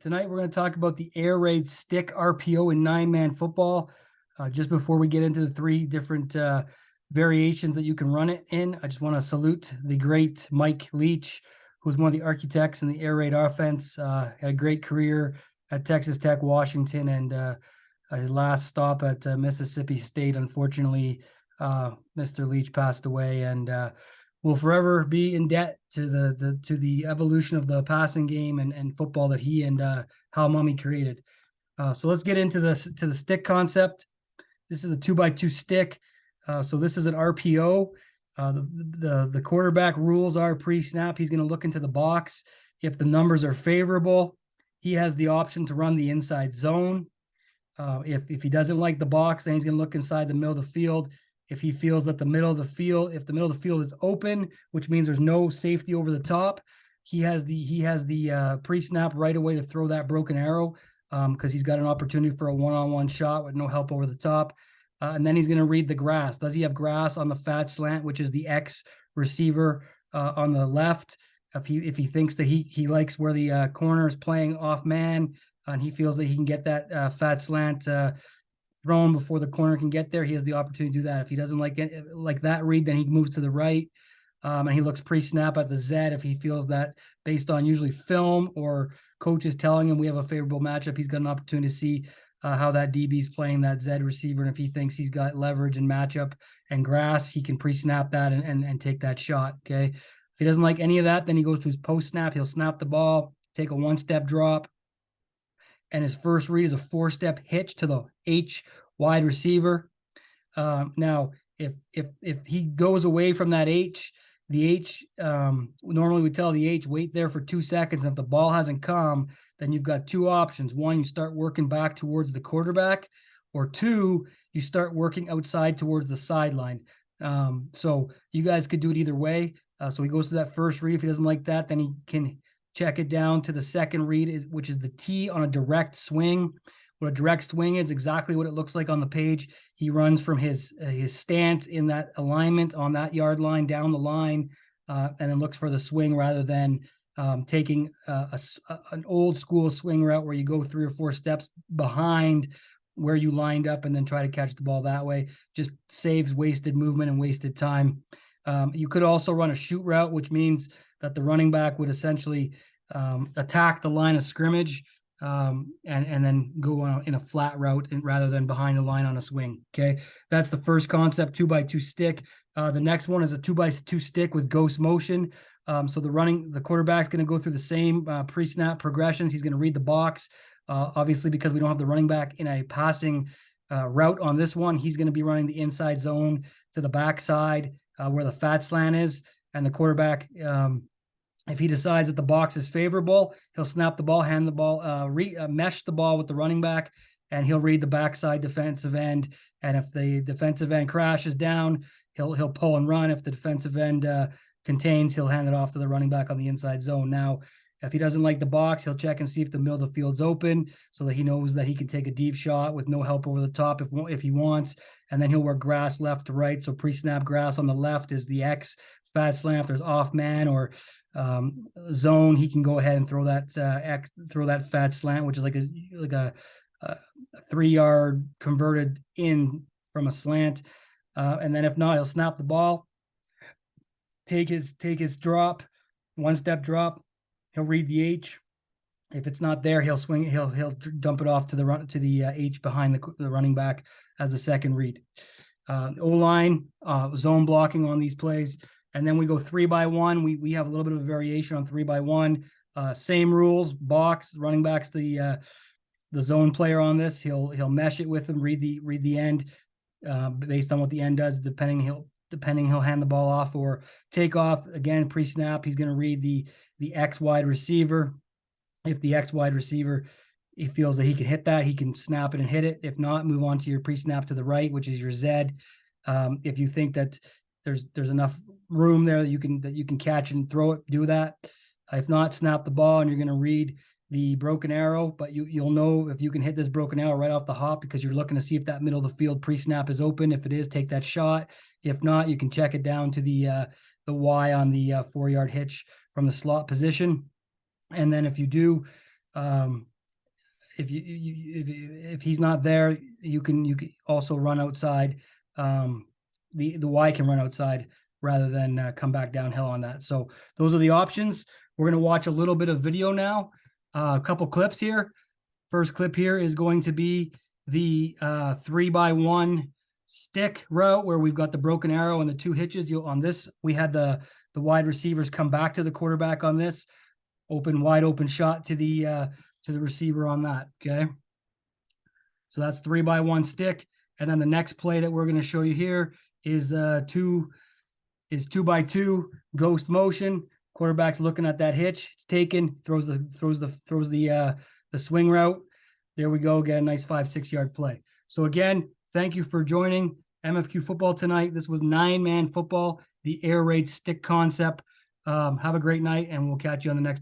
Tonight we're going to talk about the air raid stick RPO in 9-man football. Just before we get into the three different variations that you can run it in, I just want to salute the great Mike Leach, who was one of the architects in the air raid offense. Had a great career at Texas Tech, Washington, and his last stop at Mississippi State. Unfortunately, Mr. Leach passed away, and will forever be in debt to the evolution of the passing game and football that he and Hal Mumme created. So let's get into the stick concept. This is a 2x2 stick. So this is an RPO. The quarterback rules are pre-snap. He's going to look into the box. If the numbers are favorable, he has the option to run the inside zone. If he doesn't like the box, then he's going to look inside the middle of the field. If he feels that if the middle of the field is open, which means there's no safety over the top, he has the pre-snap right away to throw that broken arrow, because he's got an opportunity for a one-on-one shot with no help over the top. And then he's going to read the grass. Does he have grass on the fat slant, which is the X receiver on the left? If he thinks that he likes where the corner is playing off man, and he feels that he can get that fat slant thrown before the corner can get there, he has the opportunity to do that. If he doesn't like that read, then he moves to the right, and he looks pre-snap at the Z if he feels that, based on usually film or coaches telling him we have a favorable matchup, he's got an opportunity to see how that DB is playing that Z receiver, and if he thinks he's got leverage and matchup and grass, he can pre-snap that and take that shot. Okay, if he doesn't like any of that, then he goes to his post-snap. He'll snap the ball, take a one-step drop, and his first read is a 4-step hitch to the H wide receiver. Now, if he goes away from that H, the H, normally we tell the H, wait there for 2 seconds. And if the ball hasn't come, then you've got two options. One, you start working back towards the quarterback, or two, you start working outside towards the sideline. So you guys could do it either way. So he goes to that first read. If he doesn't like that, then he can check it down to the second read, which is the T on a direct swing. What a direct swing is, exactly what it looks like on the page. He runs from his stance in that alignment on that yard line down the line, and then looks for the swing rather than taking an old school swing route where you go 3 or 4 steps behind where you lined up and then try to catch the ball that way. Just saves wasted movement and wasted time. You could also run a shoot route, which means that the running back would essentially attack the line of scrimmage and then go in a flat route rather than behind the line on a swing. Okay, that's the first concept, 2x2 stick. The next one is a 2x2 stick with ghost motion. So the quarterback's going to go through the same pre-snap progressions. He's going to read the box. Obviously, because we don't have the running back in a passing route on this one, he's going to be running the inside zone to the backside where the fat slant is, and the quarterback, if he decides that the box is favorable, he'll snap the ball, hand the ball, mesh the ball with the running back, and he'll read the backside defensive end. And if the defensive end crashes down, he'll pull and run. If the defensive end contains, he'll hand it off to the running back on the inside zone. Now, if he doesn't like the box, he'll check and see if the middle of the field's open, so that he knows that he can take a deep shot with no help over the top if he wants. And then he'll work grass left to right. So pre-snap grass on the left is the X fat slant. If there's off man or zone, he can go ahead and throw that fat slant, which is like a 3-yard converted in from a slant. And then if not, he'll snap the ball, take his drop, 1-step drop. He'll read the H. If it's not there, he'll swing. He'll dump it off to the H behind the running back as the second read. O-line, zone blocking on these plays. And then we go 3x1. We have a little bit of a variation on 3x1. Same rules. Box, running back's the zone player on this. He'll mesh it with him, read the end based on what the end does. Depending, he'll hand the ball off or take off. Again, pre-snap, he's going to read the X wide receiver. If the X wide receiver, he feels that he can hit that, he can snap it and hit it. If not, move on to your pre-snap to the right, which is your Z. If you think that there's enough room there that you can catch and throw it, do that. If not, snap the ball, and you're going to read the broken arrow, but you'll know if you can hit this broken arrow right off the hop, because you're looking to see if that middle of the field pre-snap is open. If it is, take that shot. If not, you can check it down to the Y on the 4-yard hitch from the slot position. And then if you do If he's not there, you can also run outside. The Y can run outside rather than come back downhill on that. So those are the options. We're going to watch a little bit of video now, a couple clips here. First clip here is going to be the 3x1 stick route where we've got the broken arrow and the two hitches. On this, we had the wide receivers come back to the quarterback on this, wide open shot to the receiver on that. Okay. So that's 3x1 stick. And then the next play that we're going to show you here is the 2x2 ghost motion. Quarterback's looking at that hitch. It's taken, throws the swing route. There we go. Get a nice 5-6 yard play. So again, thank you for joining MFQ football tonight. This was 9-man football, the air raid stick concept. Have a great night, and we'll catch you on the next episode.